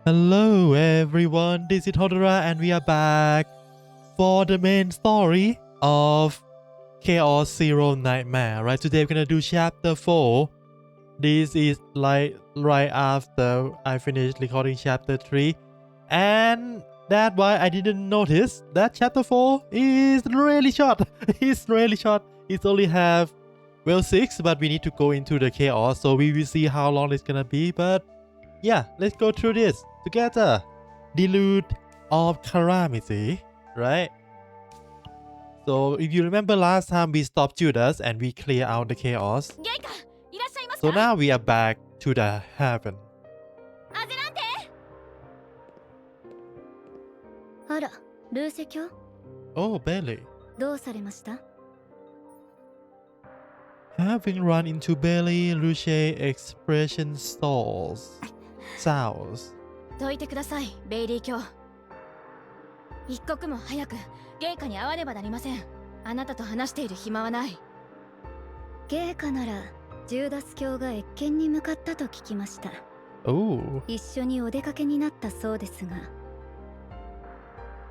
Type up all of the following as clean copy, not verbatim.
Hello everyone, this is Hodora and we are back for the main story of Chaos Zero Nightmare. Right, today we're gonna do chapter 4. This is like right after I finished recording chapter 3, and that's why I didn't notice that chapter 4 is really short. It's really short. It's only have 6, but we need to go into the chaos, so we will see how long it's gonna be. But yeah, let's go through this together. Deluge of Calamity, right? So if you remember last time we stopped Judas and we clear out the chaos. So now we are back to the heaven. あら、ルーセ教 Oh, Bailey. どうされました Having run into Bailey, Luce expression stalls. Sounds. どいてください、ベイリー教。一刻も早くゲイカに会わねばなりません。あなたと話している暇はない。ゲイカならジューダス教が謁見に向かったと聞きました。Oh. 一緒にお出かけになったそうですが、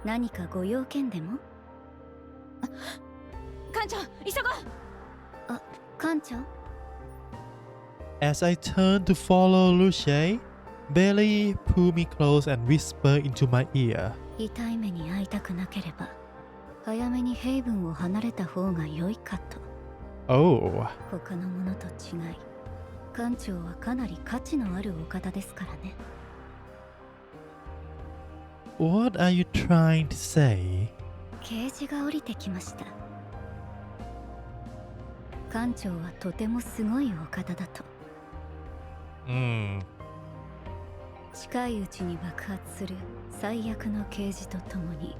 何かご用件でも？艦長、急ごう。あ、艦長。As I turn to follow Luce, Bailey pulled me close and whispered into my ear. 痛い目に遭いたくなければ、早めにヘイブンを離れた方が良いかと。Oh. 他のものと違い、艦長はかなり価値のあるお方ですからね。What are you trying to say? 刑事が降りてきました。艦長はとてもすごいお方だと。近いうちに爆発する最悪の刑事とともに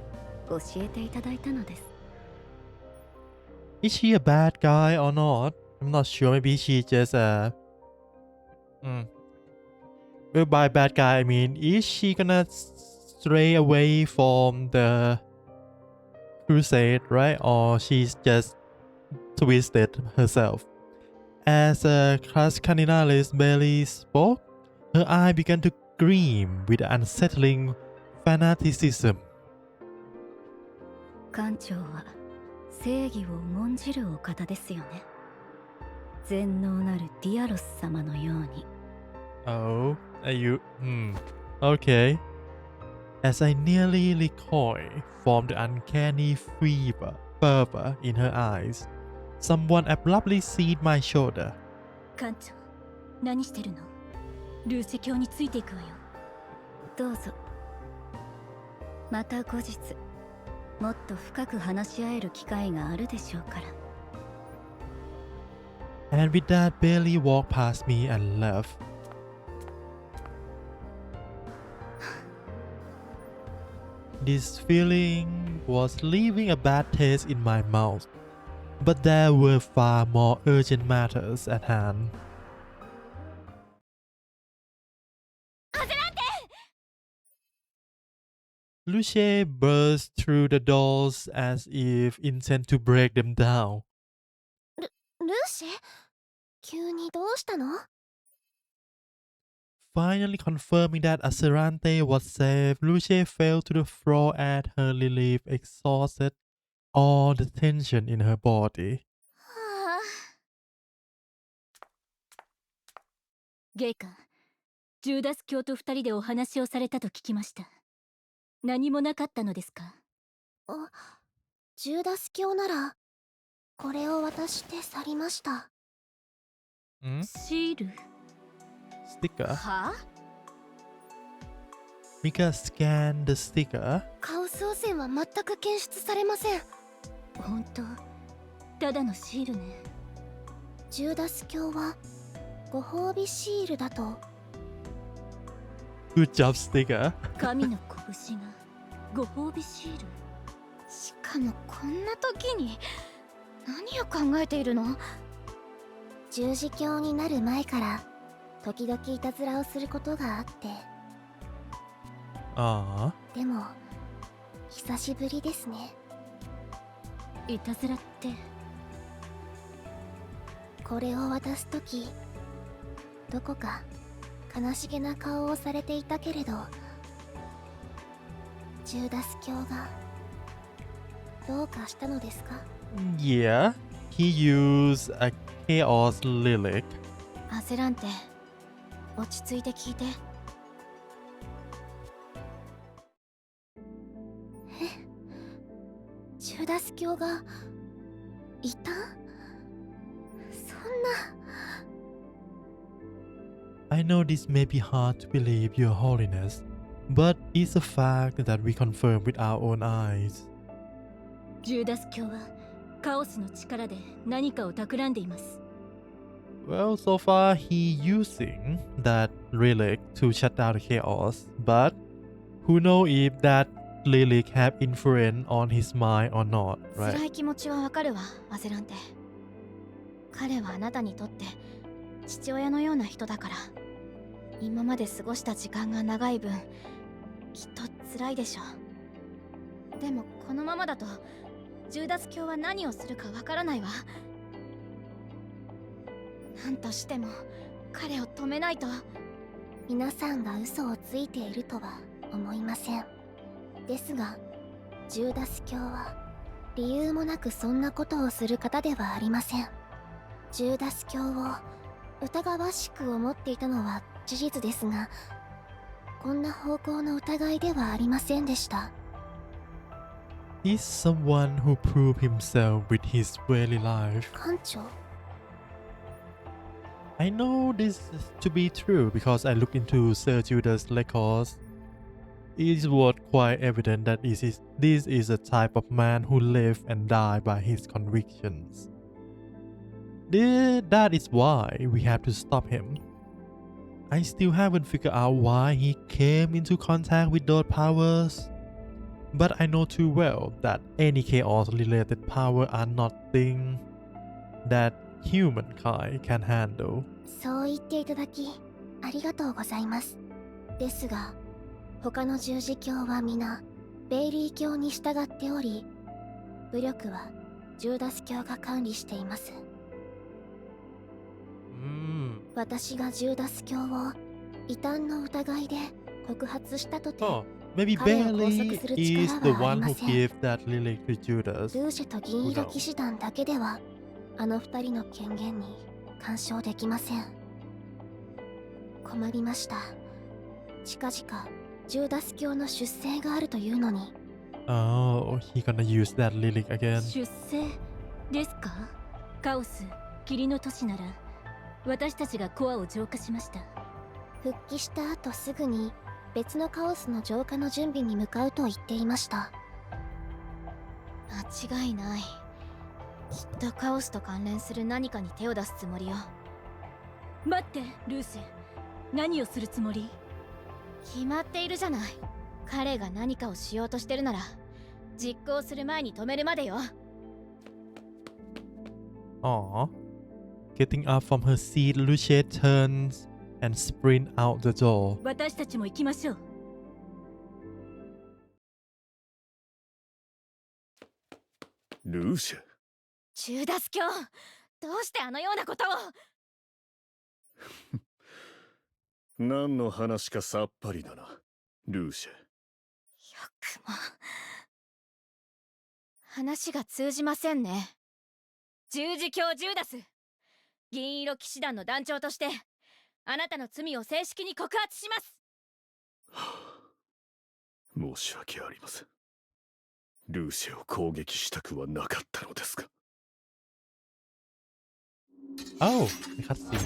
教えていただいたのです。Is she a bad guy or not? I'm not sure. Maybe she just Well, by bad guy I mean, is she gonna stray away from the crusade, right? Or she's just twisted herself? As a class cardinalis Bailey spoke, her eye began to gleam with unsettling fanaticism. 艦長は正義を重んじるお方ですよね。全能なるディアロス様のように。Oh, are you? Okay. As I nearly recoiled from the uncanny fervor in her eyes, someone abruptly seized my shoulder. 艦長、何してるの？ルーセ教についていくわよ。どうぞ。また後日、もっと深く話し合える機会があるでしょうから。And with that, Bailey walked past me and left. This feeling was leaving a bad taste in my mouth, but there were far more urgent matters at hand. Luce burst through the doors as if intent to break them down. ルーシェ？急にどうしたの？ Finally confirming that Acerante was safe, Luce fell to the floor at her relief, exhausted all the tension in her body. ゲイカ、ジューダス教と二人でお話をされたと聞きました。何もなかったのですか？ジューダス教ならこれを渡して去りました。シール？ Sticker? は？ Mika scanned the sticker. カオス汚染は全く検出されません。本当、ただのシールね。ジューダス教はご褒美シールだと。Good job, sticker. 神の拳がご褒美シール。しかもこんな時に何を考えているの？十字教になる前から時々いたずらをすることがあって。でも久しぶりですね。いたずらって？これを渡す時、どこか悲しげな顔をされていたけれど、ジューダス教がどうかしたのですか？ Yeah, he used a chaos relic. 焦らんて、落ち着いて聞いて。ジューダス教がいた？そんな。 I know this may be hard to believe, Your Holiness, but it's a fact that we confirm with our own eyes. ジューダス教はカオスの力で何かを企んでいます。 Well, so far he using that relic to shut down the chaos, but who know if that relic have influence on his mind or not, 辛 right? い気持ちはわかるわ、焦らんて。彼はあなたにとって父親のような人だから、今まで過ごした時間が長い分、きっと辛いでしょう。でもこのままだとジューダス教は何をするかわからないわ。何としても彼を止めないと。皆さんが嘘をついているとは思いません。ですがジューダス教は理由もなくそんなことをする方ではありません。ジューダス教を疑わしく思っていたのは事実ですが、こんな方向の疑いではありませんでした。 He's someone who proved himself with his very life. 館長、 I know this to be true because I looked into Sir Judas' records. It was quite evident that this is a type of man who lives and dies by his convictions. That is why we have to stop him. I still haven't figured out why he came into contact with those powers. But I know too well that any chaos-related power are not things that humankind can handle. そう言っていただきありがとうございます。ですが他の十字教は皆ベイリー教に従っており、武力はジューダス教が管理しています。私がジューダス教を異端の疑いで告発したとて、 Maybe Bailey is the one who gave that relic to Judas. ルーシェと銀色騎士団だけではあの二人の権限に干渉できません。困りました。近々ジューダス教の出征があるというのに。 Oh, he gonna use that relic again. 出征ですか？カオス、霧の都市なら私たちがコアを浄化しました。復帰した後すぐに別のカオスの浄化の準備に向かうと言っていました。間違いない。きっとカオスと関連する何かに手を出すつもりよ。待って、ルーシェ。何をするつもり？決まっているじゃない。彼が何かをしようとしてるなら実行する前に止めるまでよ。 Aw. Getting up from her seat, Lucia turns and sprint out the door. 私たちも行きましょう。ルーシェ。ジューダス教、どうしてあのようなことを。何の話かさっぱりだな、ルーシェ。よくも。話が通じませんね。十字教ジューダス、銀色騎士団の団長としてあなたの罪を正式に告発します。申し訳ありません。ルーシェを攻撃したくはなかったのですが。Oh, the cutscene.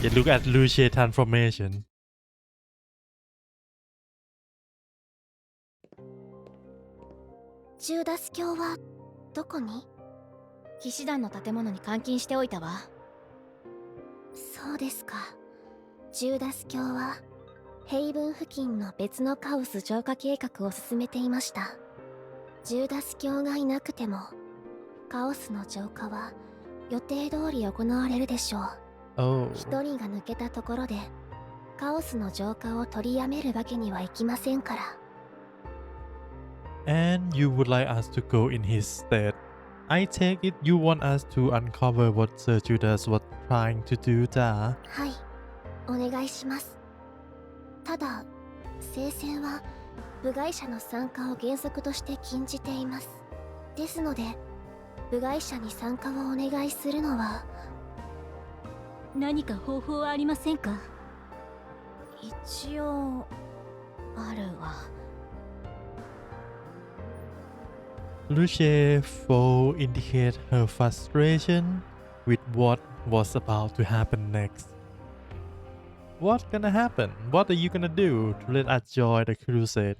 Yeah, look at Lucia transformation. ジューダス教はどこに？騎士団の建物に監禁しておいたわ。そうですか。ジューダス教はヘイブン付近の別のカオス浄化計画を進めていました。ジューダス教がいなくてもカオスの浄化は予定通り行われるでしょう。Oh. 一人が抜けたところでカオスの浄化を取りやめるわけにはいきませんから。 And you would like us to go in his stead. I take it you want us to uncover what Sir Judas was trying to do だ。はい、お願いします。ただ聖戦は部外者の参加を原則として禁じています。ですので部外者に参加をお願いするのは。何か方法はありませんか？一応あるわ。Luce Fo indicate her frustration with what was about to happen next. What's gonna happen? What are you gonna do to let us join the crusade?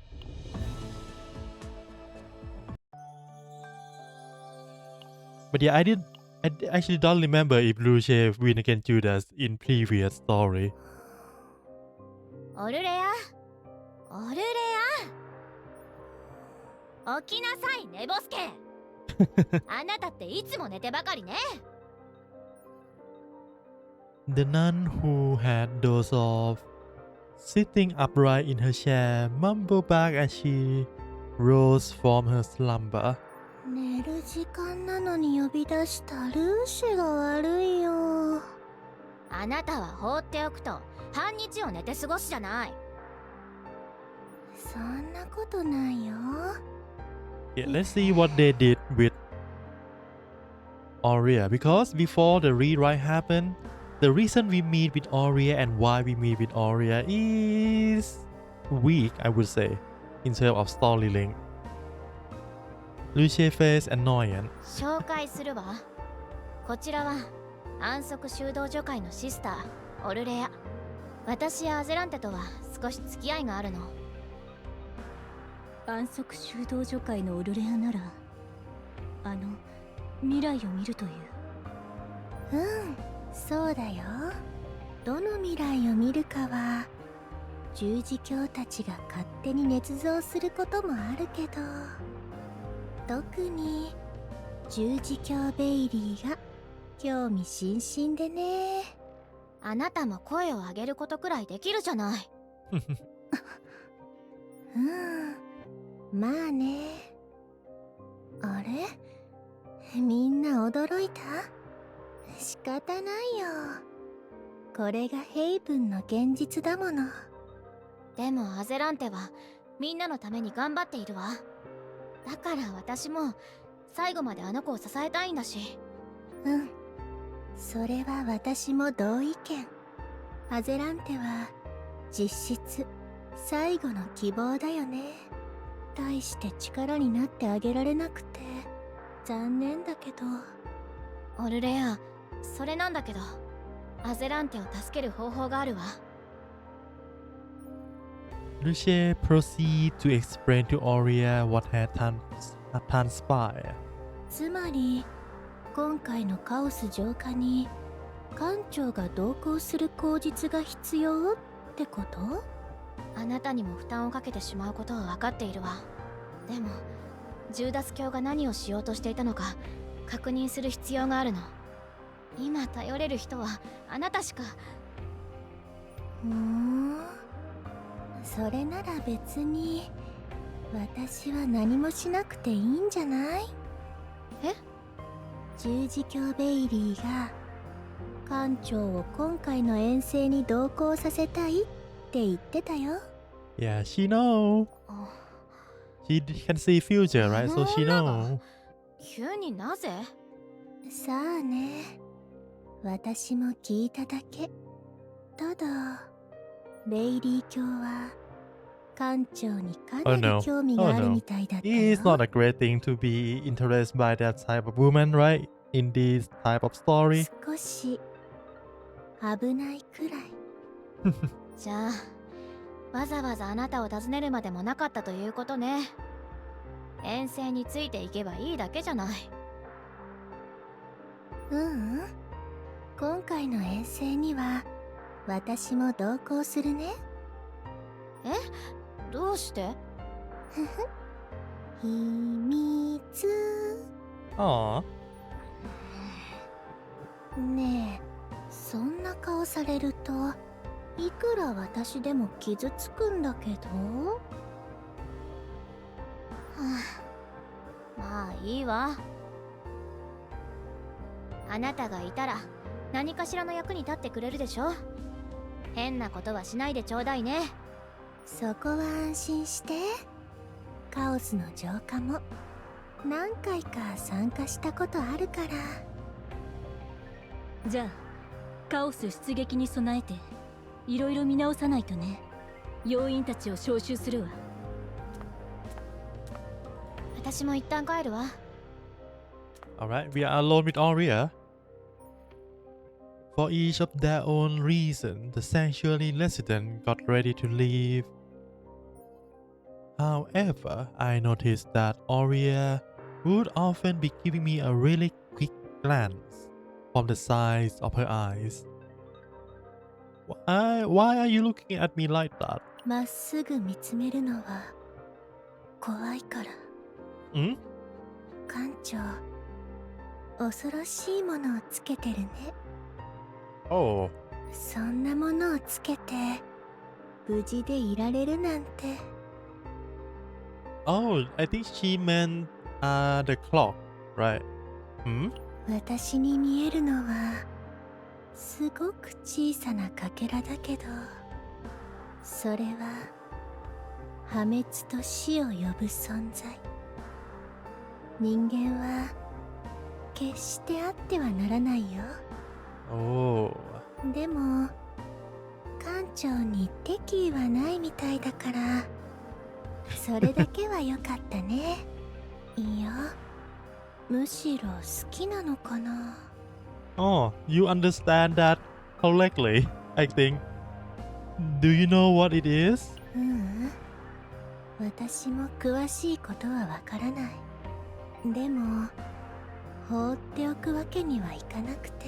But yeah, I actually don't remember if Luce win against Judas in previous story. オルレア、オルレア、起きなさい寝ぼすけ。あなたっていつも寝てばかりね。The nun who had dozed off, sitting upright in her chair, mumbled back as she rose from her slumber. 寝る時間なのに呼び出したルーシェが悪いよ。あなたは放っておくと半日を寝て過ごすじゃない。そんなことないよ。Yeah, let's see what they did with Aurea, because before the rewrite happened, the reason we meet with Aurea and why we meet with Aurea is weak, I would say, in terms of story link. Luce face annoyance. 紹介するわ。こちらは安息修道女会のシスターオルレア。私やアゼランテとは少し付き合いがあるの。安息修道女会のオルレアなら未来を見るという。そうだよ。どの未来を見るかは十字教たちが勝手に捏造することもあるけど、特に十字教ベイリーが興味津々でね。あなたも声を上げることくらいできるじゃない。まあね。あれ？みんな驚いた？仕方ないよ。これがヘイブンの現実だもの。でもアゼランテはみんなのために頑張っているわ。だから私も最後まであの子を支えたいんだし。それは私も同意見。アゼランテは実質最後の希望だよね。大して力になってあげられなくて残念だけど。オルレア、それなんだけどアゼランテを助ける方法があるわ。Luce proceed to explain to Aurea what had transpired. つまり今回のカオス浄化に艦長が同行する口実が必要ってこと？あなたにも負担をかけてしまうことは分かっているわ。でもジューダス教が何をしようとしていたのか確認する必要があるの。今頼れる人はあなたしか。それなら別に私は何もしなくていいんじゃない？え？十字教ベイリーが艦長を今回の遠征に同行させたいって言ってたよ。Yeah, she know. She can see future, right? So she know. 急になぜ？さあね。私も聞いただけ。ただベイリー教は艦長にかなり興味があるみたいだったよ。It's not a great thing to be interested by that type of woman, right? In this type of story. 少し危ないくらい。じゃあわざわざあなたを訪ねるまでもなかったということね。遠征についていけばいいだけじゃない。今回の遠征には私も同行するね。え？どうして？秘密。Aww. ねえ、そんなな顔されるといくら私でも傷つくんだけど。まあいいわ。あなたがいたら何かしらの役に立ってくれるでしょ。変なことはしないでちょうだいね。そこは安心して。カオスの浄化も何回か参加したことあるから。じゃあカオス出撃に備えていろいろ見直さないとね。要員たちを招集するわ。私も一旦帰るわ。 Alright, we are alone with Aurea. For each of their own reason, the sanctuary resident got ready to leave. However, I noticed that Aurea would often be giving me a really quick glance from the sides of her eyes. Why are you looking at me like that? まっすぐ見つめるのは怖いから。Hmm? 館長、恐ろしいものをつけてるね。Oh. そんなものをつけて無事でいられるなんて。Oh, I think she meant the clock, right? Hmm? 私に見えるのはすごく小さなかけらだけど、それは破滅と死を呼ぶ存在。人間は決してあってはならないよ。Oh. でも館長に敵意はないみたいだから、それだけは良かったね。いや、むしろ好きなのかな。Oh, you understand that correctly, I think. Do you know what it is? ううん、私も詳しいことはわからない。でも放っておくわけにはいかなくて、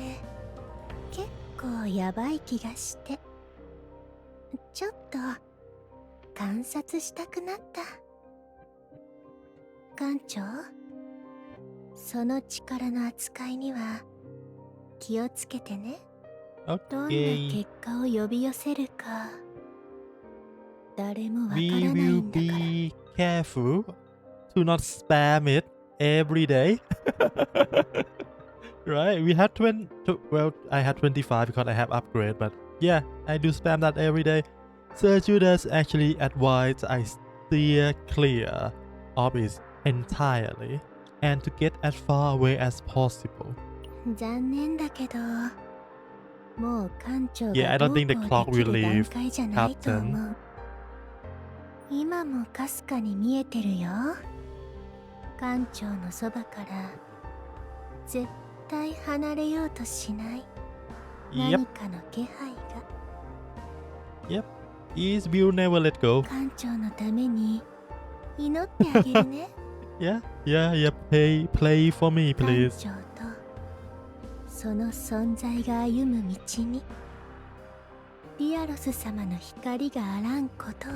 結構やばい気がして、ちょっと観察したくなった。館長、その力の扱いには気をつけてね。どんな Okay. 結果を呼び寄せるか誰もわから We ない will んだから。 be careful to not spam it every day. Right? We had 20. Well, I had 25 because I have upgrade, but yeah, I do spam that every day. Sir Judas actually advised I steer clear of it entirely and to get as far away as possible. 残念だけど、もう館長 Yeah, I が don't どう think the こ clock うでき will る段 leave, 階じゃないと思 Captain. う。今もかすかに見えてるよ。館長のそばから絶対離れようとしない Yep, 何かの気配が。 yep. Ease will never let go. 館長のために祈ってあげるね。Yeah, yeah, yeah. Play for me, 館 please. 長とその存在が歩む道にリアロス様の光があらんことを。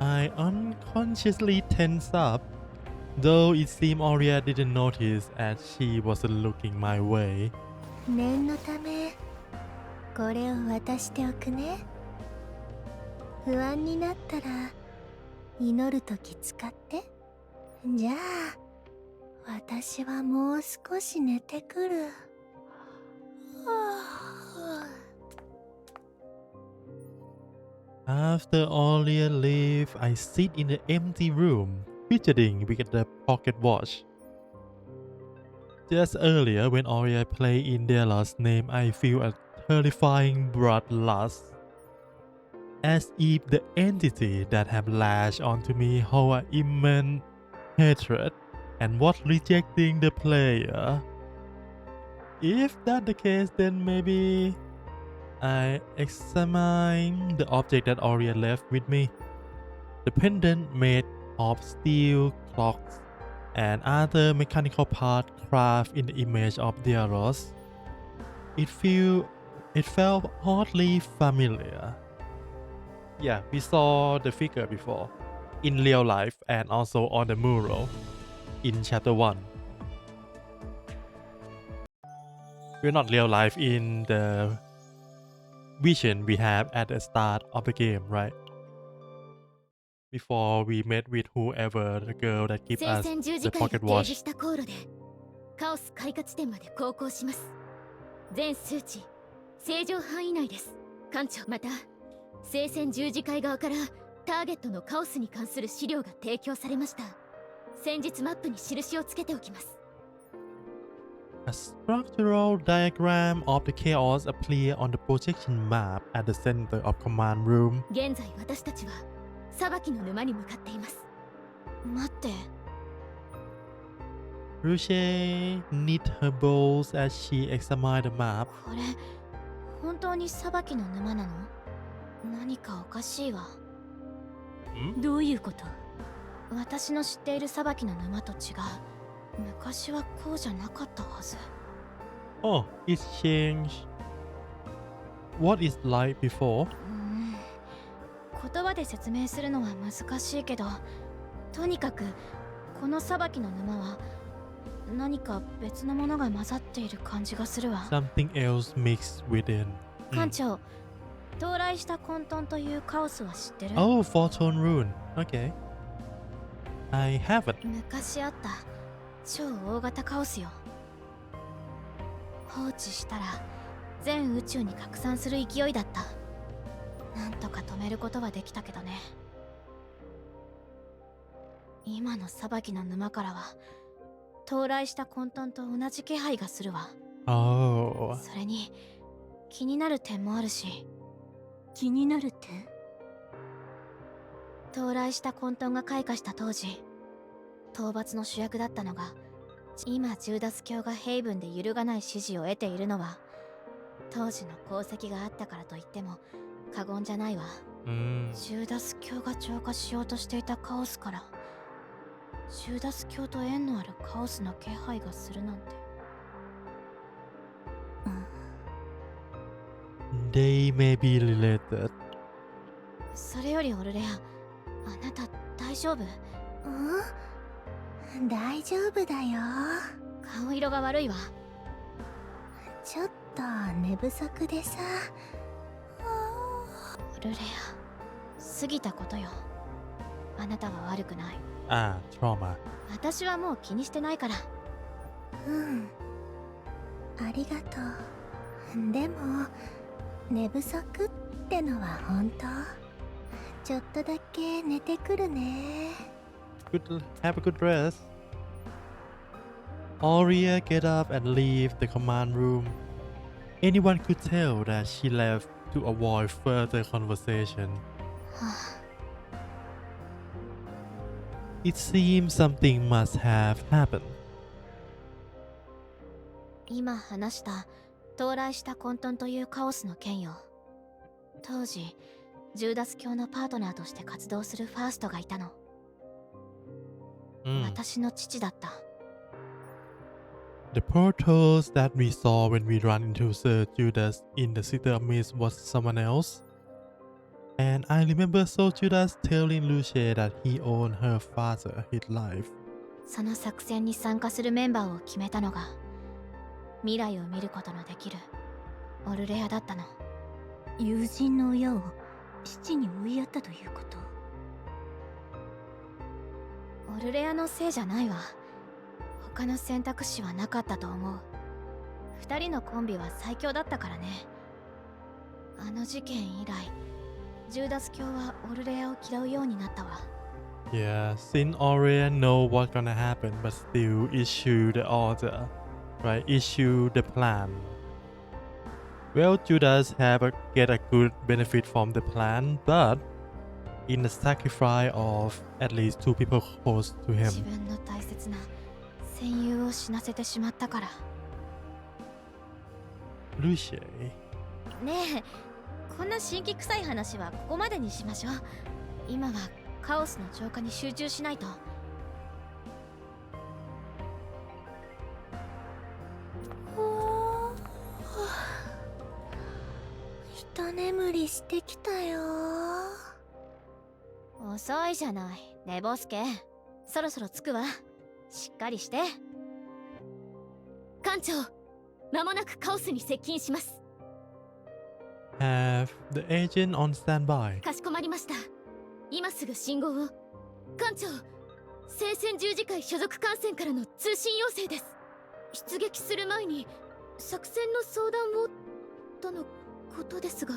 I unconsciously tense up, though it seemed Aurea didn't notice as she wasn't looking my way. 念のためこれを渡しておくね。不安になったら祈るとき使って。じゃあ私はもう少し寝てくる。After Aurea leaves, I sit in the empty room, fidgeting with the pocket watch. Just earlier, when Aurea played in their last name, I feel a terrifying bloodlust. As if the entity that had lashed onto me held an immense hatred and was rejecting the player. If that's the case, then maybe I examine the object that Aurea left with me. The pendant made of steel clocks and other mechanical parts carved in the image of Diaros. It felt oddly familiar. Yeah, we saw the figure before in real life and also on the mural in chapter 1. we're not real life in the vision we have at the start of the game, right? Before we met with whoever the girl that give 聖 us 戦十 the 字会が pocket 提示 watch. した航路でカオス開花地点まで航行します。全数値正常範囲内です。艦長、また聖戦十字会側からターゲットのカオスに関する資料が提供されました。戦術マップに印をつけておきます。A structural diagram of the chaos appear on the projection map at the center of command room. 現在私たちは裁きの沼に向かっています。待って。Luce knit her brows as she examined the map. これ本当に裁きの沼なの？何かおかしいわ。どういうこと？私の知っている裁きの沼と違う。昔はこうじゃなかったはず。Oh, it's changed. What is like before? 言葉で説明するのは難しいけど、とにかくこの裁きの沼は何か別のものが混ざっている感じがするわ。Something else mixed within. 艦長、到来した混沌というカオスは知ってる？ Oh, Fortune Rune. Okay. I haven't. 昔あった超大型カオスよ。放置したら全宇宙に拡散する勢いだった。なんとか止めることはできたけどね。今の裁きの沼からは到来した混沌と同じ気配がするわ。Oh. それに気になる点もあるし。気になる点？到来した混沌が開花した当時、討伐の主役だったのが、今ジューダス教がヘイブンで揺るがない支持を得ているのは、当時の功績があったからといっても過言じゃないわ。ジューダス教が浄化しようとしていたカオスから、ジューダス教と縁のあるカオスの気配がするなんて。They may be related. それよりオルレア、あなた大丈夫？大丈夫だよ。顔色が悪いわ。ちょっと寝不足でさ。オルレア、過ぎたことよ。あなたは悪くない。Ah, trauma. 私はもう気にしてないから。ありがとう。でも寝不足ってのは本当？ちょっとだけ寝てくるね。Good, have a good rest. Aurea get up and leave the command room. Anyone could tell that she left to avoid further conversation. It seems something must have happened. 今話した到来した混沌というカオスの件よ。当時ジューダス教のパートナーとして活動するファーストがいたの。私の父だった。The portals that we saw when we ran into Sir Judas in the City of Mist was someone else. And I remember Sir Judas telling Luce that he owed her father his life. その作戦に参加するメンバーを決めたのが、未来を見ることのできるオルレアだったの。友人の親を父に追いやったということ？オルレアのせいじゃないわ。他の選択肢はなかったと思う。二人のコンビは最強だったからね。あの事件以来、ジューダス教はオルレアを嫌うようになったわ。Yeah, since Aurea know what's gonna happen, but still issue the order, right? Issue the plan. Well, Judas get a good benefit from the plan, but in the sacrifice of at least two people close to 自 him. 分の大切な戦友を死なせてしまったから。 Luce. ねえ、こんな神気臭い話はここまでにしましょう。今はカオスの浄化に集中しないと。一眠りしてきたよ。遅いじゃない、寝坊助。そろそろ着くわ。しっかりして。艦長、間もなくカオスに接近します。 Have the agent on standby. かしこまりました。今すぐ信号を。艦長、聖戦十字会所属艦船からの通信要請です。出撃する前に作戦の相談をとのことですが。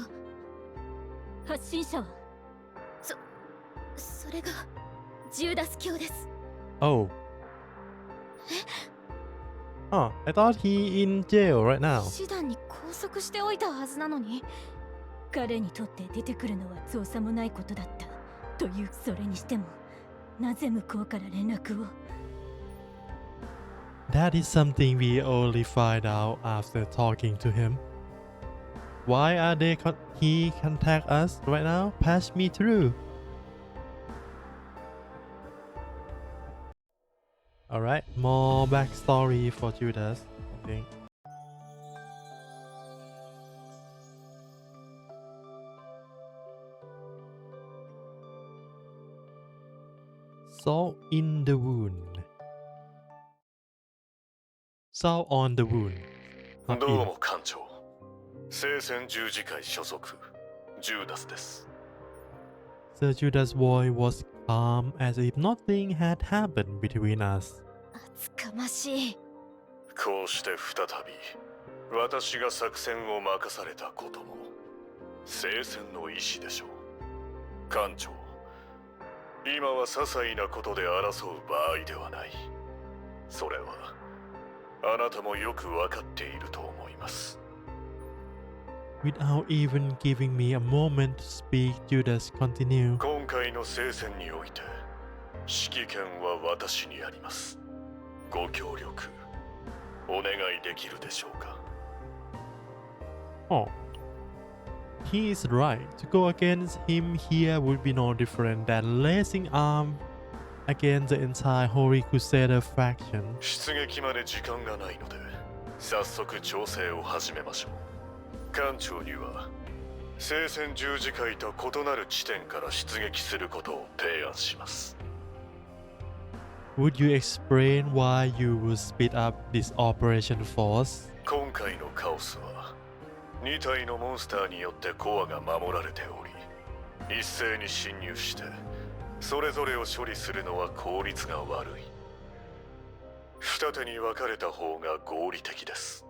発信者はそれがジューダス教です。 Oh. Oh, I thought he in jail right now. 師団に拘束しておいたはずなのに。彼にとって出てくるのは造作もないことだったという。それにしてもなぜ向こうから連絡を。 That is something we only find out after talking to him. Why are he contact us right now? Patch me through. Alright, more backstory for Judas, I think. Salt in the wound. Salt on the wound. ど Not う in. も艦長。聖戦十字会所属ジューダスです。 Sir Judas' voice was calm as if nothing had happened between us. 厚かましい。こうして再び私が作戦を任されたことも聖戦の意志でしょう。艦長、今は些細なことで争う場合ではない。それはあなたもよくわかっていると思います。 Without even giving me a moment to speak, Judas continued. 今回の聖戦において指揮権は私にあります。ご協力お願いできるでしょうか。 Oh. He is right. To go against him here would be no different than raising arms against the entire Holy Crusader faction. 出撃まで時間がないので早速調整を始めましょう。艦長には聖戦十字会と異なる地点から出撃することを提案します。 Would you explain why you would speed up this operation force? 今回のカオスは2体のモンスターによってコアが守られており、一斉に侵入してそれぞれを処理するのは効率が悪い。二手に分かれた方が合理的です。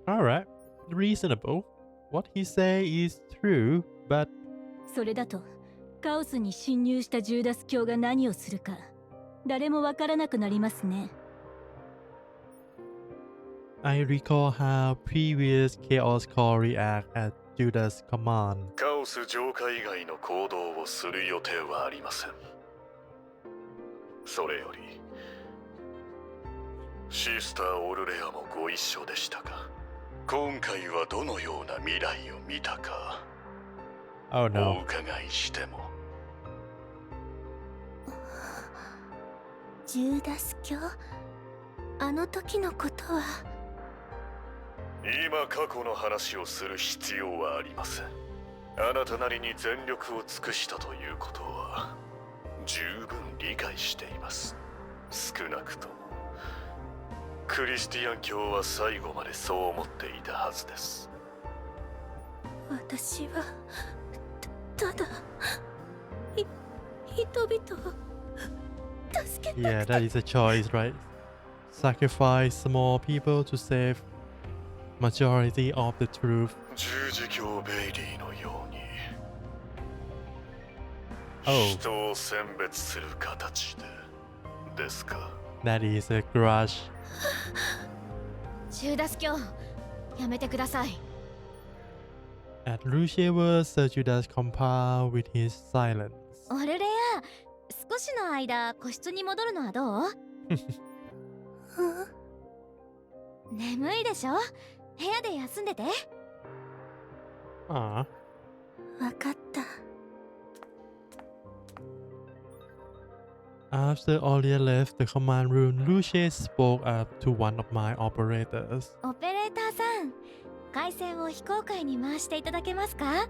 Alright, reasonable. What he say is true, but それだとカオスに侵入したジューダス教が何をするか誰もわからなくなりますね。 I recall how previous Chaos Core react at Judas' command. カオス浄化以外の行動をする予定はありません。それよりシスターオルレアもご一緒でしたが、今回はどのような未来を見たか Oh お no. 伺いしても。ジューダス教、あの時のことは。今過去の話をする必要はありません。あなたなりに全力を尽くしたということは十分理解しています。少なくともクリスティアン教は最後までそう思っていたはずです。私はただ人々を助けた Yeah, くて。 that is a choice, right? Sacrifice small people to save majority of the truth. 十字教ベイリーのように Oh. 人を選別する形でですか。 That is a grudge. ジューダス教やめてください。 At Lucifer, Sir Judas compiled with his silence. オルレア、少しの間個室に戻るのはどう？眠いでしょ？部屋で休んでて。 Ah. わかった。 After Olia left the command room, Lucius spoke up to one of my operators. オペレーターさん、回線を非公開に回していただけますか？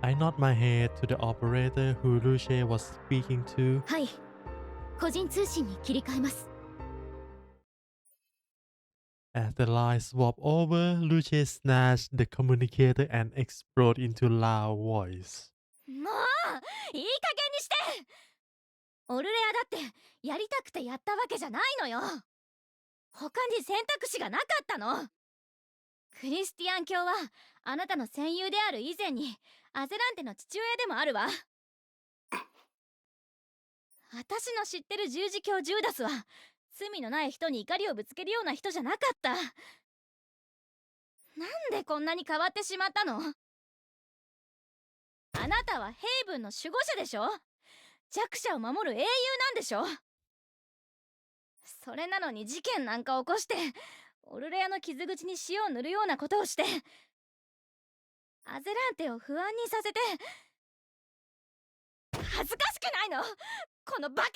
I nod my head to the operator who Lucius was speaking to. はい、個人通信に切り替えます。As the line swapped over, Luce snatched the communicator and exploded into loud voice. もういい加減にして。オルレアだってやりたくてやったわけじゃないのよ。他に選択肢がなかったの。クリスティアン教はあなたの戦友である以前にアゼランテの父親でもあるわ。私の知ってる十字教ジューダスは罪のない人に怒りをぶつけるような人じゃなかった。なんでこんなに変わってしまったの？あなたはヘイブンの守護者でしょ？弱者を守る英雄なんでしょ？それなのに事件なんか起こしてオルレアの傷口に塩を塗るようなことをしてアゼランテを不安にさせて。恥ずかしくないの？このバカ！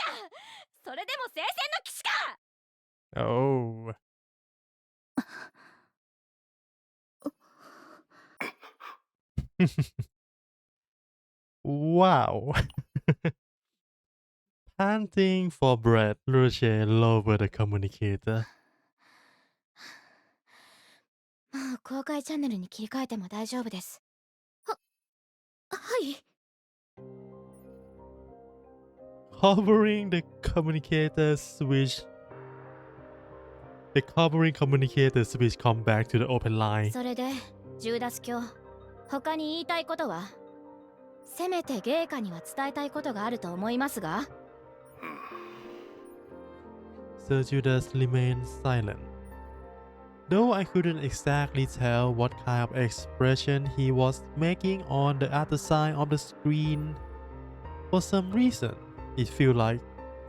それでも聖戦の騎士か！ Oh. Wow. Panting for breath, Luce lowered the communicator. もう公開チャンネルに切り替えても大丈夫です。はい。Covering the communicator switch. The covering communicator switch come back to the open line. それでジューダス教、他に言いたいことは？せめて芸家には伝えたいことがあると思いますが。Sir Judas remained silent. Though I couldn't exactly tell what kind of expression he was making on the other side of the screen, for some reason, it felt like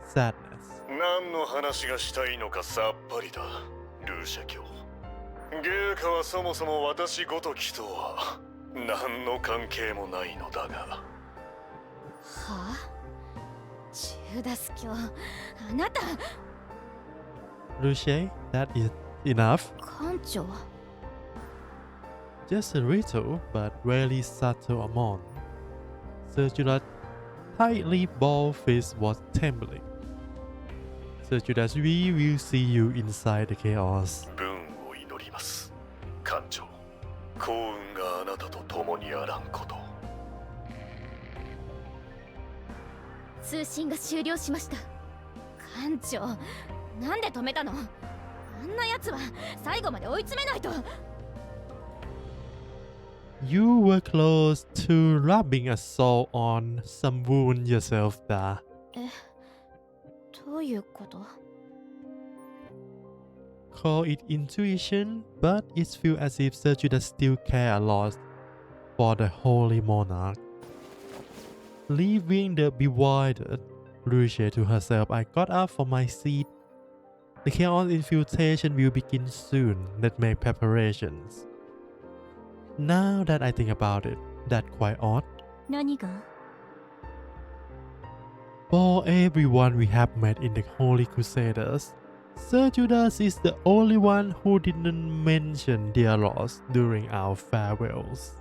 sadness. 何の話がしたいのかさっぱりだ、ルーシェ教。芸家はそもそも私ごときとは何の関係もないのだが。はあ？ジューダス教、あなた。Luce, that is enough. 館長。Just a little, but very subtle amount. Sir Judas' tightly balled fist was trembling. Sir Judas, we will see you inside the chaos. 文を祈ります、館長。幸運があなたと共にあらんこと。通信が終了しました。館長、なんで止めたの？あんな奴は最後まで追い詰めないと。You were close to rubbing a salt on some wound yourself, Da. どういうこと？ Call it intuition, but it feels as if Sir Judas still cared a lot for the Holy Monarch. Leaving the bewildered Luce to herself, I got up from my seat. The chaos infiltration will begin soon. Let's make preparations. Now that I think about it, that's quite odd. 何が？ For everyone we have met in the Holy Crusaders, Sir Judas is the only one who didn't mention their loss during our farewells.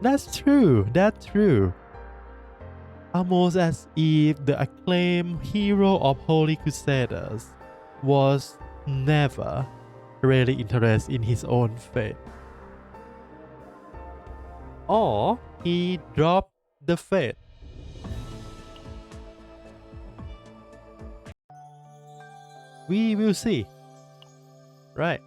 That's true, that's true. Almost as if the acclaimed hero of Holy Crusaders was never really interested in his own fate. Or he dropped the fate. We will see. Right.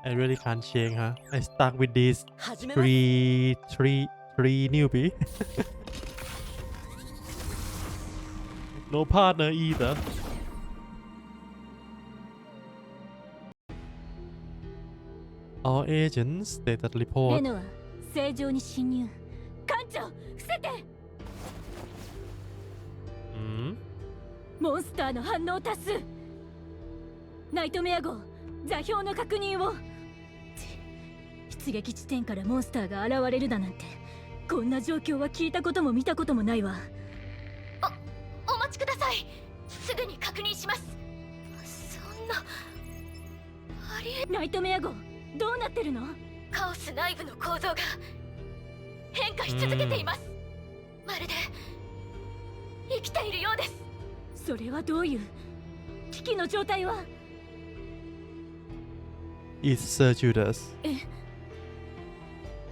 I really can't change, huh? I stuck with this three newbie. No partner either. All agents stated レ report. ノは正常に侵入。艦長、伏せて！ モンスターの反応多数。ナイトメア号、座標の確認を。出撃地点からモンスターが現れるだなんて、こんな状況は聞いたことも見たこともないわ。お待ちください。すぐに確認します。そんな、ありえ。ナイトメア号、どうなってるの？カオス内部の構造が変化し続けています。まれで生きているようです。それはどういう危機の状態は。 It's Sir Judas.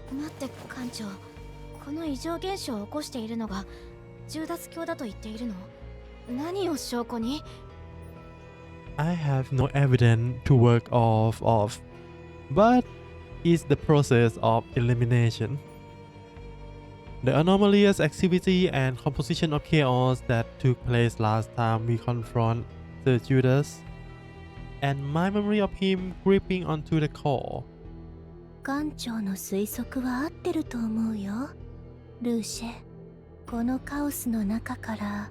待って艦長、この異常現象を起こしているのがジューダス教だと言っているの？何を証拠に？ I have no evidence to work off of, but it's the process of elimination. The anomalous activity and composition of chaos that took place last time we confront Sir Judas, and my memory of him gripping onto the core. 艦長の推測は合ってると思うよ、ルーシェ。このカオスの中から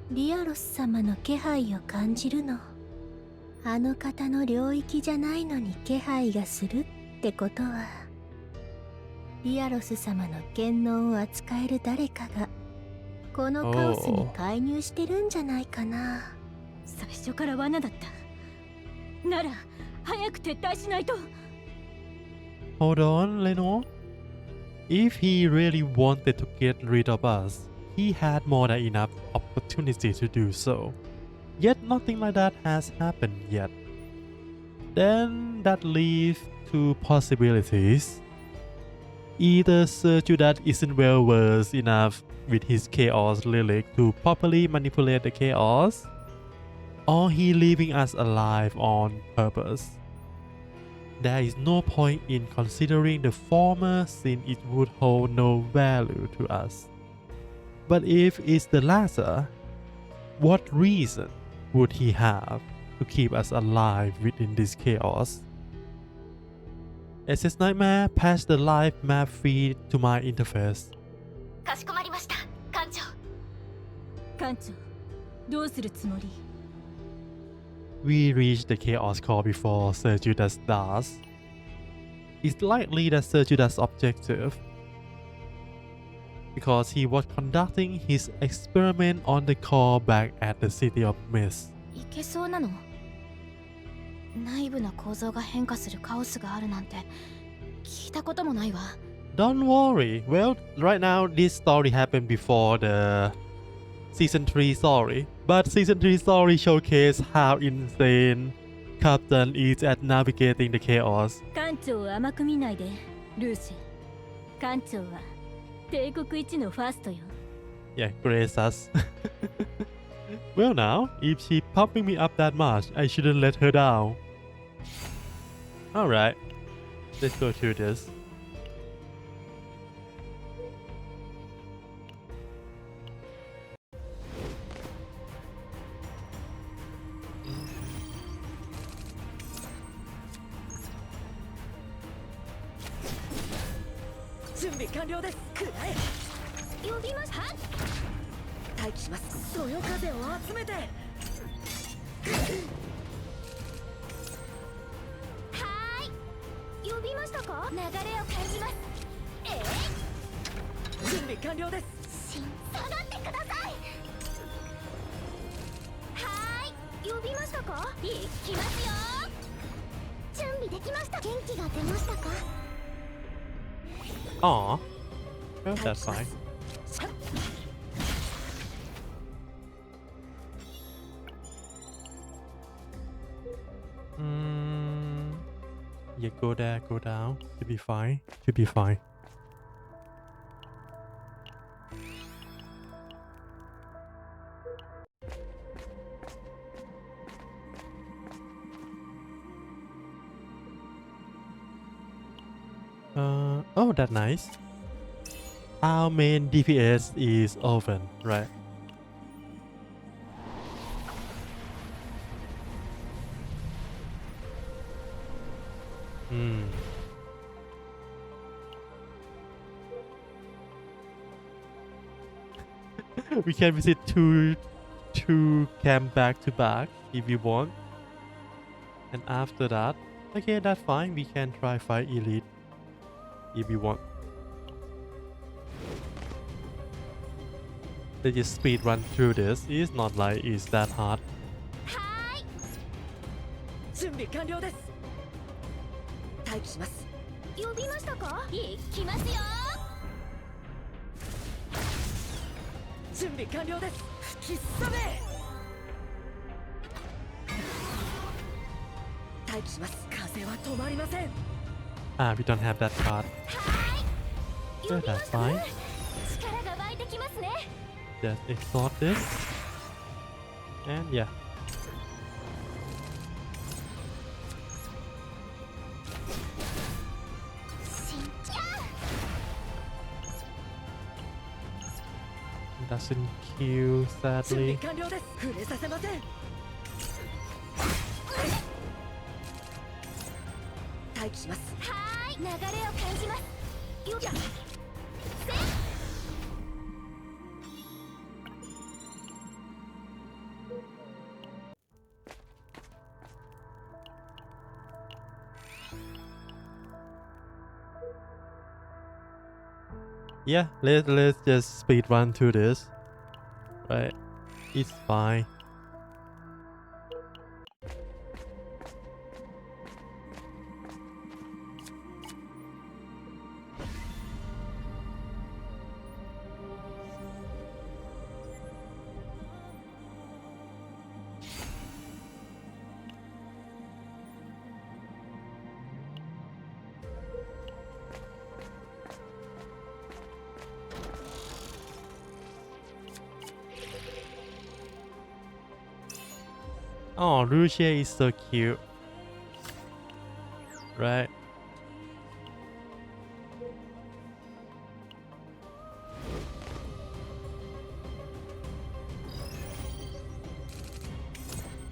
リアロス様の気配を感じるの。あの方の領域じゃないのに気配がするってことは、リアロス様の権能を扱える誰かがこのカオスに介入してるんじゃないかな。最初から罠だった。なら早く撤退しないと。Hold on, Leno. If he really wanted to get rid of us, he had more than enough opportunity to do so. Yet nothing like that has happened yet. Then that leaves two possibilities. Either Sir Judas isn't well versed enough with his chaos relic to properly manipulate the chaos, or he leaving us alive on purpose. There is no point in considering the former since it would hold no value to us. But if it's the latter, what reason would he have to keep us alive within this chaos? SS Nightmare, patch the live map feed to my interface. かしこまりました、艦長。艦長、どうするつもり？ We reached the chaos core before Sir Judas does. It's likely that Sir Judas' objective, because he was conducting his experiment on the core back at the City of Mist. いけそうなの？内部の構造が変化するカオスがあるなんて聞いたこともないわ。Don't worry. Well, right now this story happened before the Season 3 story. But Season 3 story showcased how insane Captain is at navigating the chaos. 艦長を甘く見ないで、ルーシェ。艦長は帝国一のファーストよ。Yeah, grace us. Well now, if she pumping me up that much, I shouldn't let her down. Alright, let's go through this. 준비完了です。くらえ。呼びました。待機します。そよ風を集めて。はーい。呼びましたか？流れを感じます。準備完了です。下がってください。はーい。呼びましたか？行きますよ。準備できました。元気が出ましたか？ Aw, well that's fine. Yeah, go there, go down. Should be fine. Should be fine. Oh, that's nice. Our main DPS is open, right? We can visit two camp back to back if we want. And after that, okay, that's fine. We can try fight elite if we want. Let's just speed run through this. It's not like it's that hard. はーい。準備完了です。待機します。呼びましたか？行きますよ。準備完了です。吹きすさめ。待機します。風は止まりません。 Ah, we don't have that card. 呼 Yeah, びま that's した fine. 力が湧いてきますね。 Just exhaust this. And yeah. Doesn't kill, 準備 sadly. 完了です。触れさせません。待機します。はーい、流れを感じます。よっ。 Yeah, let's just speed run through this. Right, it's fine. Oh, Lucia is so cute. Right.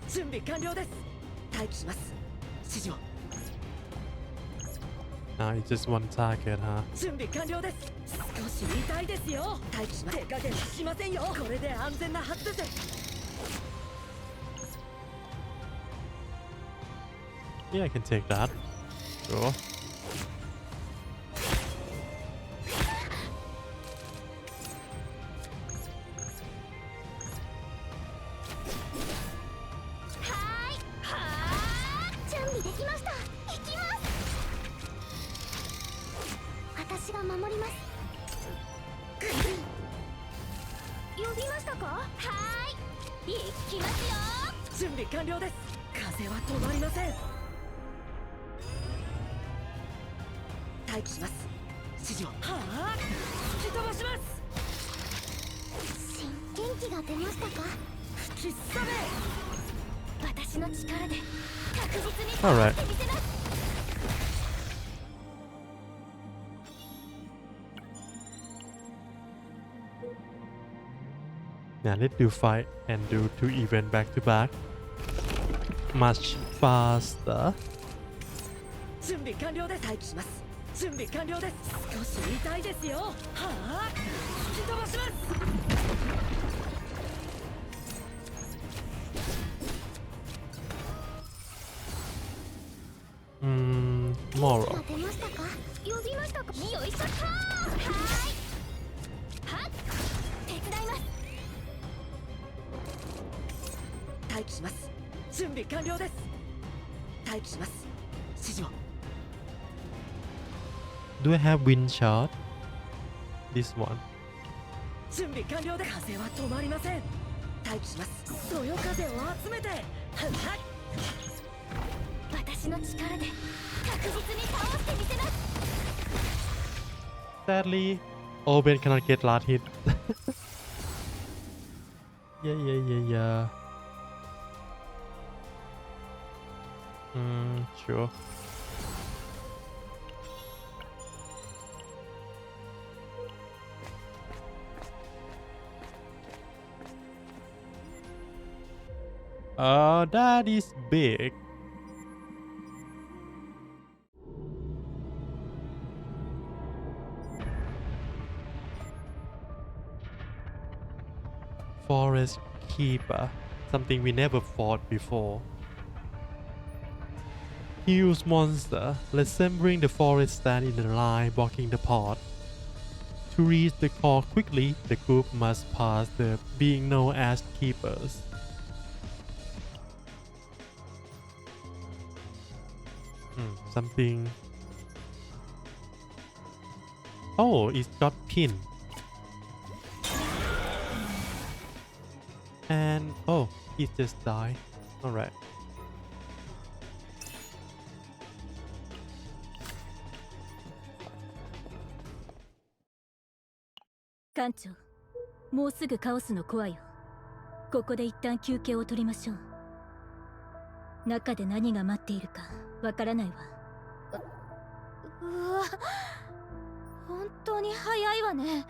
準備完了です。待機します。指示を。 Now it's just one target, huh? 準備完了です。少し痛いですよ。待機します。手加減しませんよ。これで安全なはずです。 Yeah, I can take that. Sure. Alright. Now let's do fight and do 2 events back to back. Much faster. 準備完了です。待機します。準備完了です。少し痛いですよ。はあ、吹き飛ばします。 Moral. 出ましたか？呼びましたか？よいしょっと。はーい。はっ。手伝います。待機します。準備完了です。待機します。指示を。 Do I have wind shot? This one. 準備完了で風は止まりません。待機します。そよ風を集めて。はっ。 私の力で確実に倒してみせます。 Sadly, Oben cannot get last hit. Yeah. Sure. That is big. Forest Keeper, something we never fought before. Huge monster resembling the forest stand in a line blocking the path. To reach the core quickly, the group must pass the being known as Keepers. Something. Oh, it's got pin. And oh, he just died. Alright. 艦長、もうすぐカオスのコアよ。ここで一旦休憩を取りましょう。中で何が待っているかわからないわ。うわ、本当に早いわね。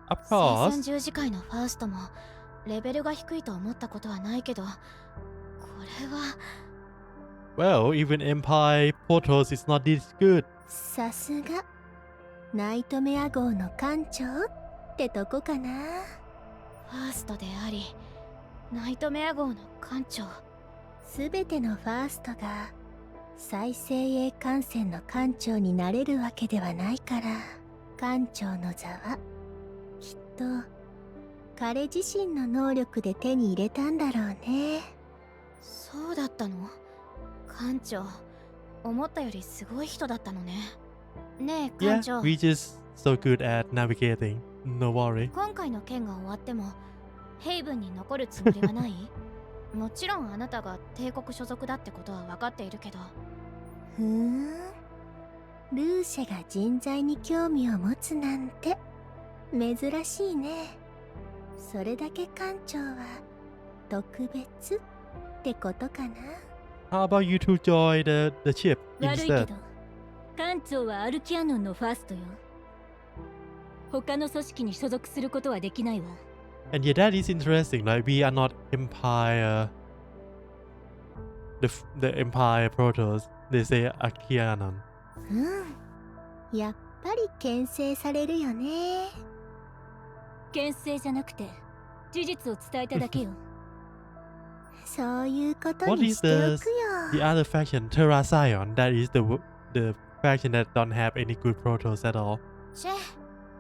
Of 生 course. 産十字会のファーストもレベルが低いと思ったことはないけど、これは Well, even Empire Portals is not this good. さすがナイトメア号の艦長ってとこかな。ファーストでありナイトメア号の艦長。すべてのファーストが最精鋭艦船の艦長になれるわけではないから、艦長の座はきっと彼自身の能力で手に入れたんだろうね。そうだったの？艦長、思ったよりすごい人だったのね。ねえ艦 Yeah, 長、 we just so good at navigating. No worry. 今回の件が終わってもヘイブンに残るつもりはない？もちろんあなたが帝国所属だってことは分かっているけど。ふーん、ルーシェが人材に興味を持つなんて珍しいね。それだけ艦長は特別ってことかな。 How about you to join the ship 悪いけ instead? ど、艦長はアルキアノンのファーストよ。他の組織に所属することはできないわ。And yeah, that is interesting. Like we are not Empire. The Empire Protoss. They say Akianon. うん、やっぱり牽制されるよね。牽制じゃなくて事実を伝えただけよ。そういうこと What に is してお the くよ。 the other faction? Terra Scion. That is the faction that don't have any good Protoss at all チェ、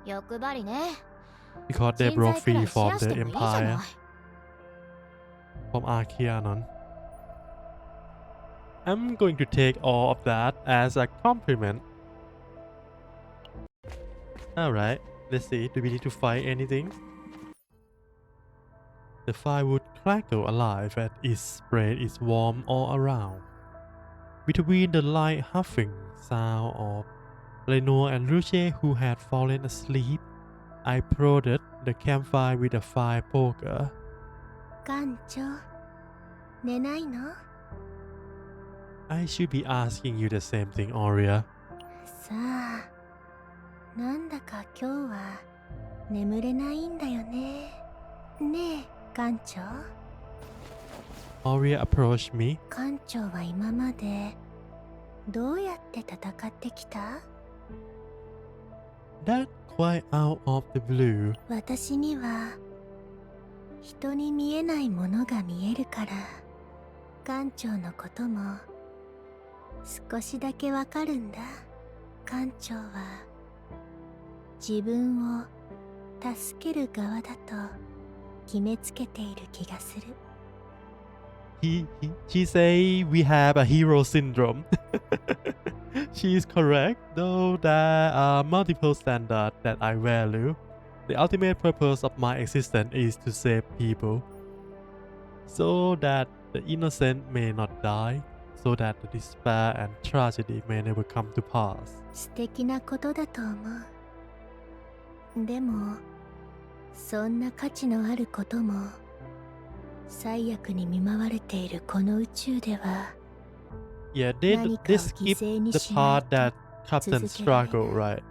欲張りね。 because they 人 broke 材くら free いシェ from アし the てもいいじゃない。 Empire, from Archaeanon. I'm going to take all of that as a compliment. Alright, let's see. Do we need to fight anything? The firewood crackle alive as its spread is warm all around. Between the light huffing sound of Lenore and Luce who had fallen asleep, I prodded the campfire with a fire poker. 艦長、寝ないの？ I should be asking you the same thing, Aurea. さあ、なんだか今日は眠れないんだよね。ねえ、艦長。 Aurea approached me. 艦長は今までどうやって戦ってきた？ That quite out of the blue. 私には人に見えないものが見えるから、艦長のことも少しだけわかるんだ。艦長は自分を助ける側だと決めつけている気がする。 She say we have a hero syndrome. She is correct, though there are multiple standards that I value. The ultimate purpose of my existence is to save people, so that the innocent may not die, so that the despair and tragedy may never come to pass. 素敵なことだと思う。でもそんな価値のあることも最悪に見舞われているこの宇宙では Yeah, they 何かを they 犠 skip 牲に the しない part that と Captain 続けられ struggle, ない。 right?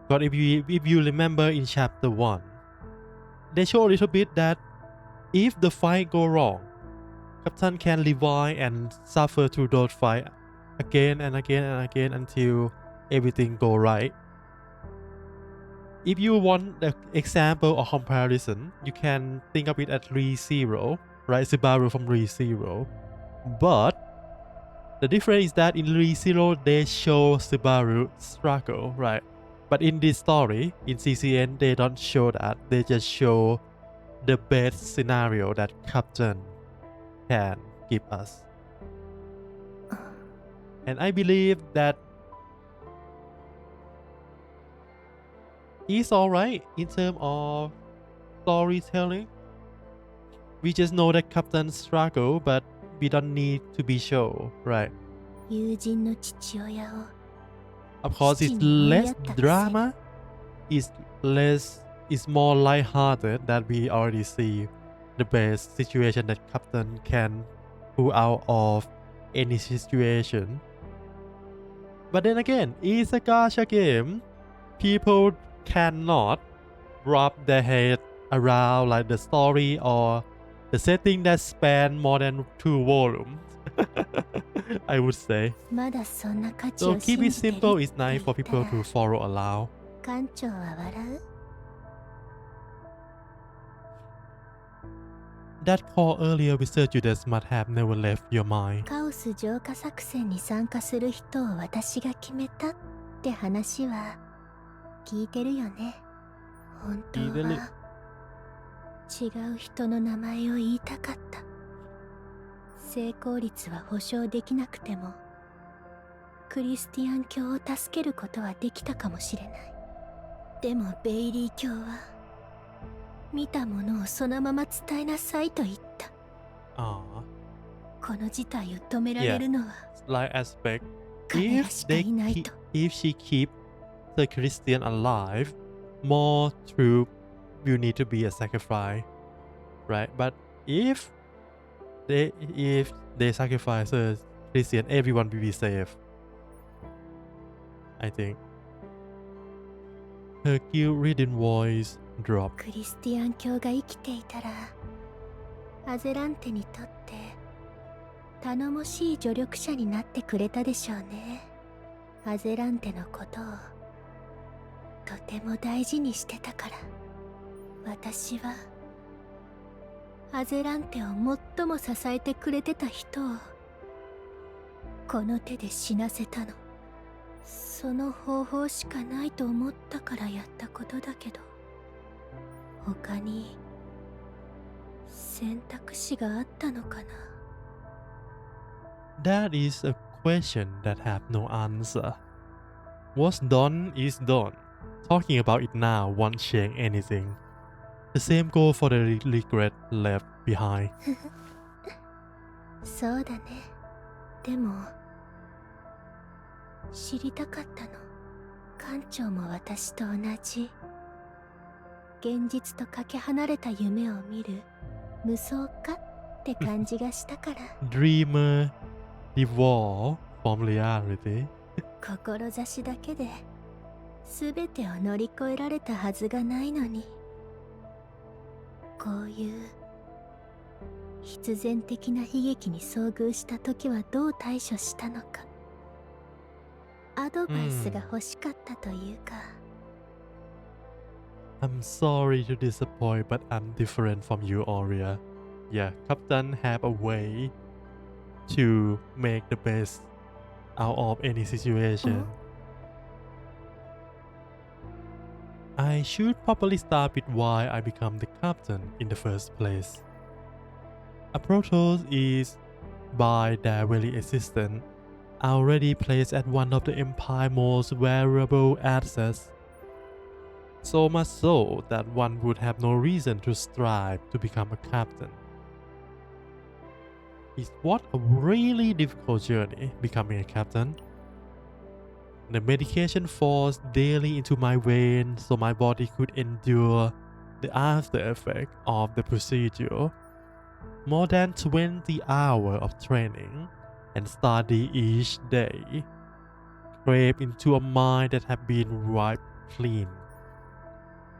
But if you remember in chapter 1, they show a little bit that if the fight go wrong, Captain can revive and suffer through those fight again and again and again until everything go right. If you want the example or comparison, you can think of it as ReZero, right? Subaru from ReZero. But the difference is that in ReZero they show Subaru struggle, right? But in this story, in CZN, they don't show that. They just show the best scenario that Captain can give us. And I believe that is alright in terms of storytelling. We just know that Captain struggle, but we don't need to be sure, right? 友人の父親を Of course, it's 父に追いや less ったくせに drama. It's more lighthearted that we already see the best situation that Captain can pull out of any situation. But then again, it's a gacha game. People cannot wrap their head around like the story or the setting that span more than 2 volumes. I would say. まだそんな価値 So を keep 信 it じてる simple っ is て nice 言 for った people ら to follow allow. 館長は笑う That call earlier Wizard Judas must have never left your mind. カオス浄化作戦に参加する人を私が決めたって話は聞いてるよね。本当聞いてる。は違う人の名前を言いたかった。成功率は保証できなくてもクリスティアン教を助けることはできたかもしれない。でもベイリー教は見たものをそのまま伝えなさいと言った。 Ah, この事態を止められるのは slight aspect. 彼らしかいないと。 If she keep the Christian alive, more true will need to be a sacrifice, right? But if they sacrifice a Christian, everyone will be safe. I think. Her guilt-ridden voice dropped. クリスティアン教が生きていたらアゼランテにとって頼もしい助力者になってくれたでしょうね。アゼランテのことをとても大事にしてたから。私はアゼランテを最も支えてくれてた人をこの手で死なせたの。その方法しかないと思ったからやったことだけど、他に選択肢があったのかな。 That is a question that have no answer. What's done is done. Talking about it now won't change anything. The same goes for the regret left behind. そうだね。でも知りたかったの。館長も私と同じ現実とかけ離れた夢を見る無双家って感じがしたから。 Dreamer devolve from reality. 志だけで全てを乗り越えられたはずがないのに、こういう必然的な悲劇に遭遇した時はどう対処したのか、アドバイスが欲しかったというか。I'm sorry to disappoint, but I'm different from you, Aurea. Yeah, Captain have a way to make the best out of any situation. I should probably start with why I become the captain in the first place. A Protoss is, by their very existence, already placed at one of the Empire's most valuable assets. So much so that one would have no reason to strive to become a captain. It's what a really difficult journey becoming a captain. The medication forced daily into my veins so my body could endure the after effect of the procedure. More than 20 hours of training and study each day, scraped into a mind that had been wiped clean.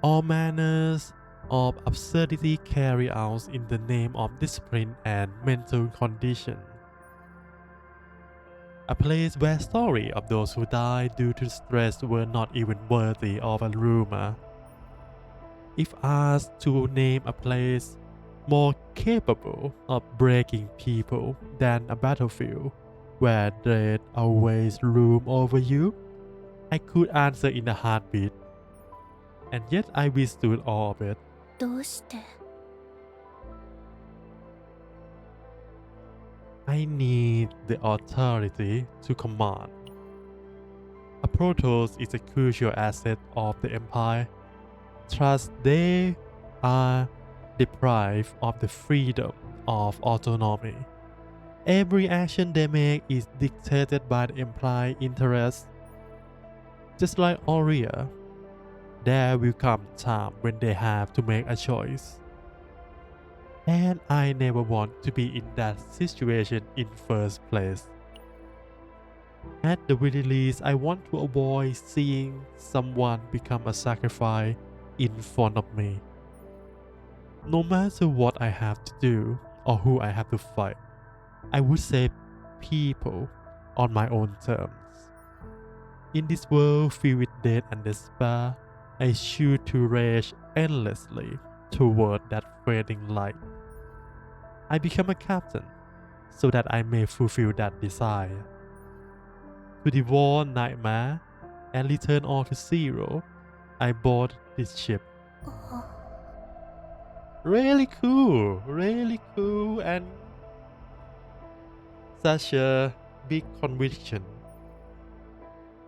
All manners of absurdity carried out in the name of discipline and mental condition. A place where stories of those who died due to stress were not even worthy of a rumor. If asked to name a place more capable of breaking people than a battlefield where dread always loom over you, I could answer in a heartbeat. And yet I withstood all of it. どうして？ I need the authority to command. A Protoss is a crucial asset of the Empire. Trust they are deprived of the freedom of autonomy. Every action they make is dictated by the implied interest. Just like Aurea, there will come time when they have to make a choice. And I never want to be in that situation in first place. At the very least, I want to avoid seeing someone become a sacrifice in front of me. No matter what I have to do or who I have to fight, I would save people on my own terms. In this world filled with death and despair, I choose to rage endlessly toward that fading light. I become a captain so that I may fulfill that desire. To devour nightmare and return all to zero, I board this ship. Really cool, and such a big conviction.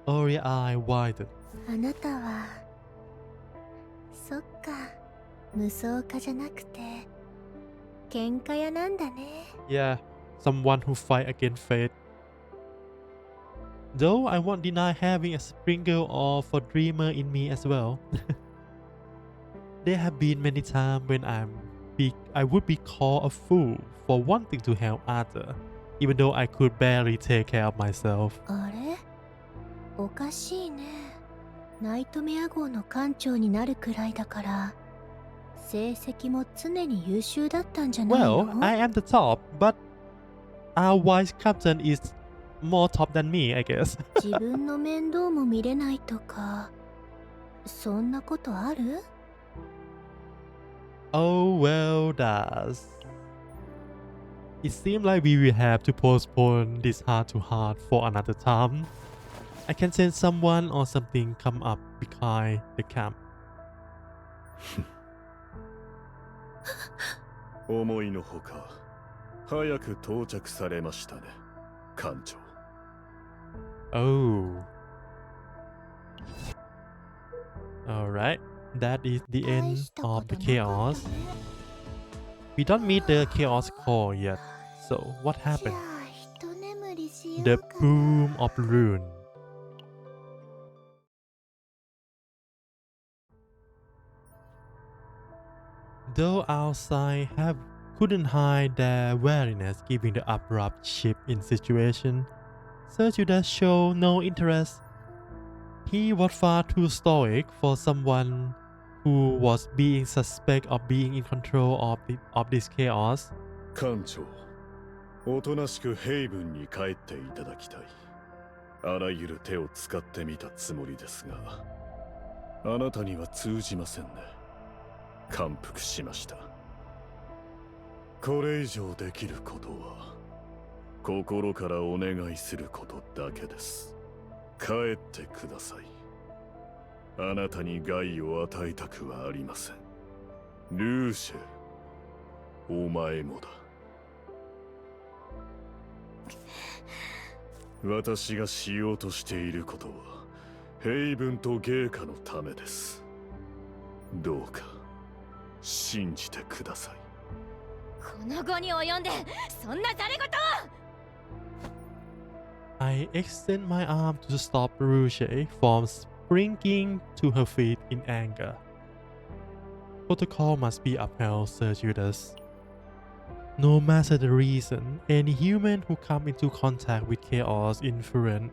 Aurea eye widened. あなたはそっか、無双家じゃなくて喧嘩屋なんだね。 Yeah, someone who fight against fate. Though I won't deny having a sprinkle of a dreamer in me as well. There have been many times when I would be called a fool for wanting to help others, even though I could barely take care of myself. あれ、おかしいね。ナイトメア号の艦長になるくらいだから成績も常に優秀だったんじゃないの？ Well, I am the top, but our vice captain is more top than me, I guess. 自分の面倒も見れないとかそんなことある？ Oh well, does. It seems like we will have to postpone this heart to heart for another time. I can sense someone or something come up behind the camp. 思いのほか早く到着されましたね、艦長。Oh. Alright, that is the 大 end したこ of the となかった chaos. ね。 We don't meet the chaos core yet. So what じゃ happened? あ一眠りしよ The うかな。 boom of rune. Though outside couldn't hide their wariness given the abrupt shift in situation, Sir Judas showed no interest. He was far too stoic for someone who was being suspect of being in control of this chaos. 艦長、おとなしくヘイブンに帰っていただきたい。あらゆる手を使ってみたつもりですが、あなたには通じませんね。感服しました。これ以上できることは心からお願いすることだけです。帰ってください。あなたに害を与えたくはありません。ルーシェ、お前もだ。私がしようとしていることはヘイブンとゲーカのためです。どうか信じてください。この後に及んでそんなざれ言 I extend my arm to stop Rouge from springing to her feet in anger. Protocol must be upheld, Sir Judas. No matter the reason, any human who comes into contact with chaos influence,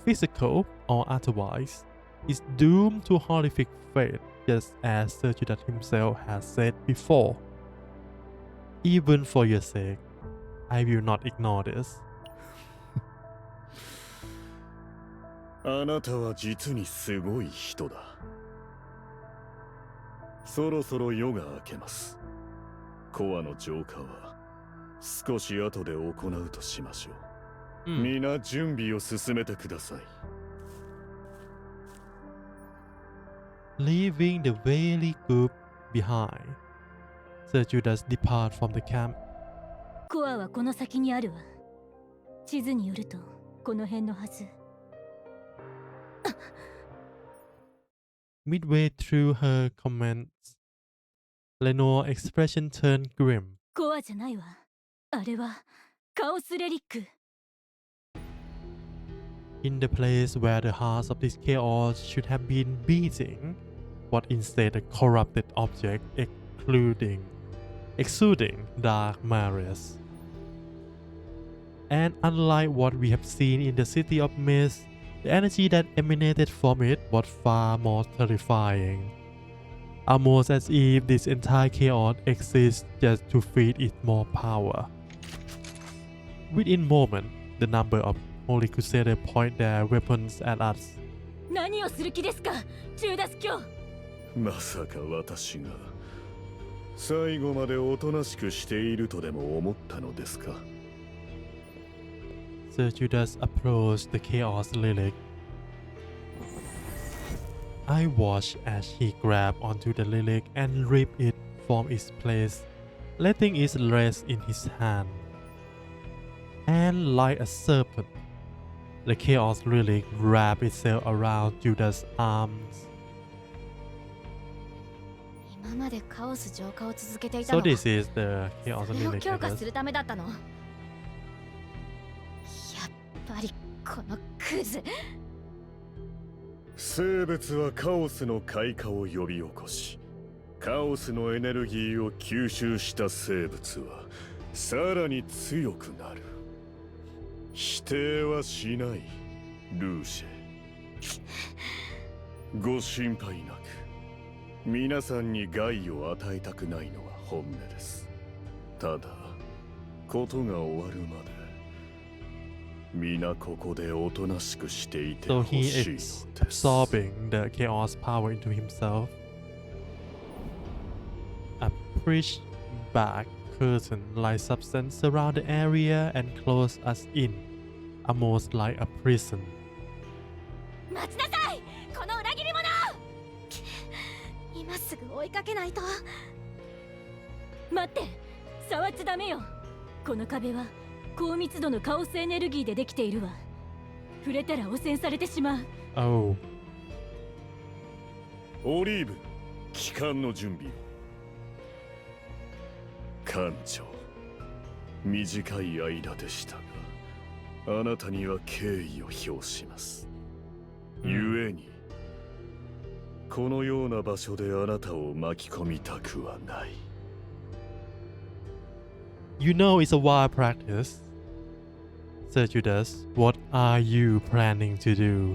physical or otherwise, is doomed to horrific fate, just as Sir Judas himself has said before. Even for your sake, I will not ignore this. あなたは実にすごい人だ。そろそろ夜が明けます。コアの浄化は少し後で行うとしましょう。皆準備を進めてください。Leaving the Whaley group behind, Sir Judas depart from the camp. コアはこの先にあるわ。地図によるとこの辺のはず。 Midway through her comments, Lenore's expression turned grim. コアじゃないわ。あれはカオスレリック。 In the place where the hearts of this chaos should have been beating, was instead a corrupted object exuding dark malice. And unlike what we have seen in the City of Mist, the energy that emanated from it was far more terrifying. Almost as if this entire chaos exists just to feed it more power. Within moments, the number of Holy Crusaders point their weapons at us. 何をする気ですか、ジューダス教。まさか私が最後までおとなしくしているとでも思ったのですか。 Sir Judas approached the Chaos Relic. I watched as he grabbed onto the relic and ripped it from its place, letting it rest in his hand. And like a serpent, the Chaos Relic wrapped itself around Judas' arms. 今までカオス浄化を続けていた So のは this is the Chaos それを Relic, 強 I 化 guess. するためだったの。やっぱりこのクズ。生物はカオスの開花を呼び起こし、カオスのエネルギーを吸収した生物はさらに強くなる。否定はしない、ルーシェ。ご心配なく、皆さんに害を与えたくないのは本音です。ただ、ことが終わるまで、皆ここでおとなしくしていて So ほ he しい is のです。 absorbing the chaos power into himself. A pushed back curtain-like substance surround the area and closed us in, almost like a prison. 待ちなさい、この裏切り者。今すぐ追いかけないと。待って、触っちゃダメよ。この壁は高密度のカオスエネルギーでできているわ。触れたら汚染されてしまう。 Oh, オリーブ、帰還の準備を。艦長、短い間でしたが、あなたには敬意を表します。故に、このような場所であなたを巻き込みたくはない。you know it's a wild practice. Sir Judas, what are you planning to do?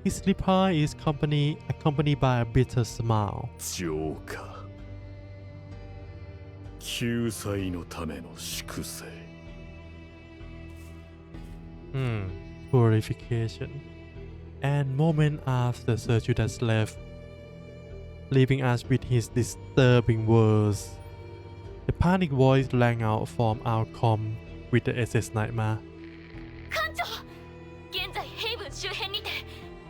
His reply is accompanied by a bitter smile. 浄化。救済のための粛清。Purification. And moment after Sir Judas left, leaving us with his disturbing words, the panic voice rang out from our comm with the SS Nightmare. 艦長、現在ヘイブン周辺にて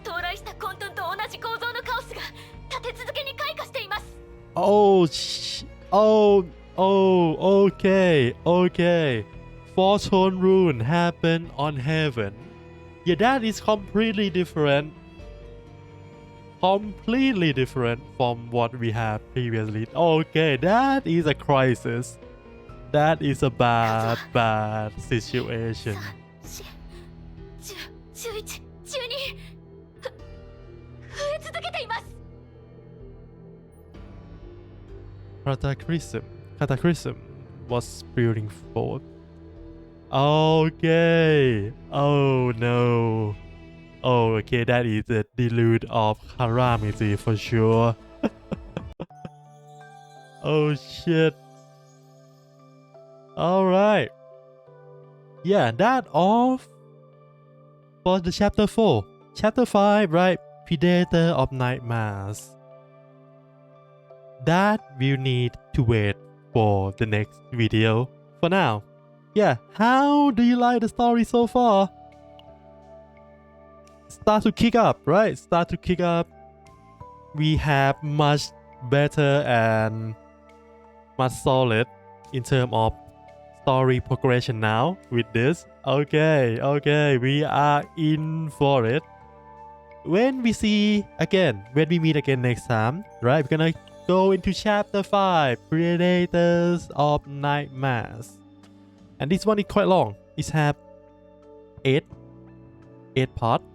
到来した混沌と同じ構造のカオスが立て続けに開花しています。 Okay. Fortune rune happened on heaven. Yeah, that is completely different. Completely different from what we had previously. Okay, that is a crisis. That is a bad situation. 11、12、増え続けています。 Cataclysm was spewing forth. Okay. Oh no. Oh, okay, that is the deluge of Calamity for sure. Oh shit. Alright. Yeah, that all for the chapter 4. Chapter 5, right? Predator of Nightmares. That we'll need to wait for the next video. For now, yeah, how do you like the story so far? Start to kick up, right? Start to kick up. We have much better and much solid in terms of story progression now with this. Okay, we are in for it. When we meet again next time, right? We're gonna go into chapter 5, Predators of Nightmares. And this one is quite long. It have 8 parts.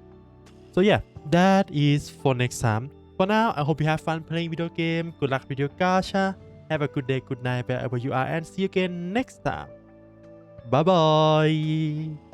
So yeah, that is for next time. For now, I hope you have fun playing video game. Good luck with your gacha. Have a good day, good night wherever you are, and see you again next time. Bye bye.